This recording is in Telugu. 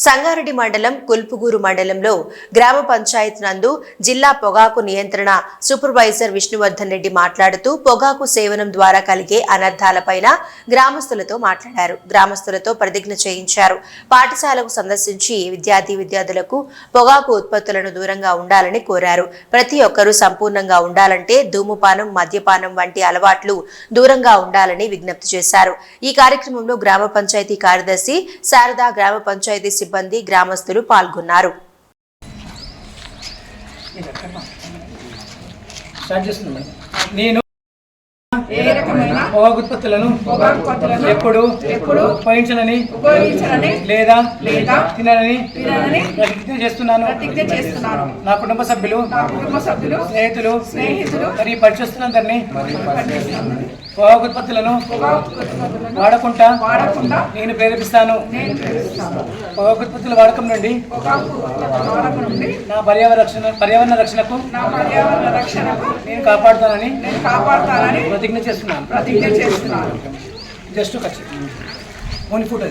సంగారెడ్డి మండలం కుల్పుగూరు మండలంలో గ్రామ పంచాయత్ నందు జిల్లా పొగాకు నియంత్రణ సూపర్వైజర్ విష్ణువర్ధన్ రెడ్డి మాట్లాడుతూ పొగాకు సేవనం ద్వారా కలిగే అనర్థాలపైన గ్రామస్తులతో మాట్లాడారు. గ్రామస్తులతో ప్రతిజ్ఞ చేయించారు. పాఠశాలకు సందర్శించి విద్యార్థులకు పొగాకు ఉత్పత్తులను దూరంగా ఉండాలని కోరారు. ప్రతి ఒక్కరూ సంపూర్ణంగా ఉండాలంటే ధూమపానం, మద్యపానం వంటి అలవాట్లు దూరంగా ఉండాలని విజ్ఞప్తి చేశారు. ఈ కార్యక్రమంలో గ్రామ పంచాయతీ కార్యదర్శి శారదా, గ్రామ పంచాయతీ సిబ్బంది, గ్రామస్తులు పాల్గొన్నారు. నేను పొగాకు ఉత్పత్తులను ఎప్పుడు ఉపయోగించనని లేదా తినని ప్రతిజ్ఞ చేస్తున్నాను. నా కుటుంబ సభ్యులు, స్నేహితులు మరియు పరిచయస్తులందరినీ పొగాకు ఉత్పత్తులను వాడకుండా నేను ప్రేరేపిస్తాను. పొగాకు ఉత్పత్తుల వాడకం నుండి నా పర్యావరణ రక్షణకు నేను కాపాడుతానని ప్రతిజ్ఞ చేస్తున్నాను. జస్ట్ ఖచ్చితంగా ఫోటో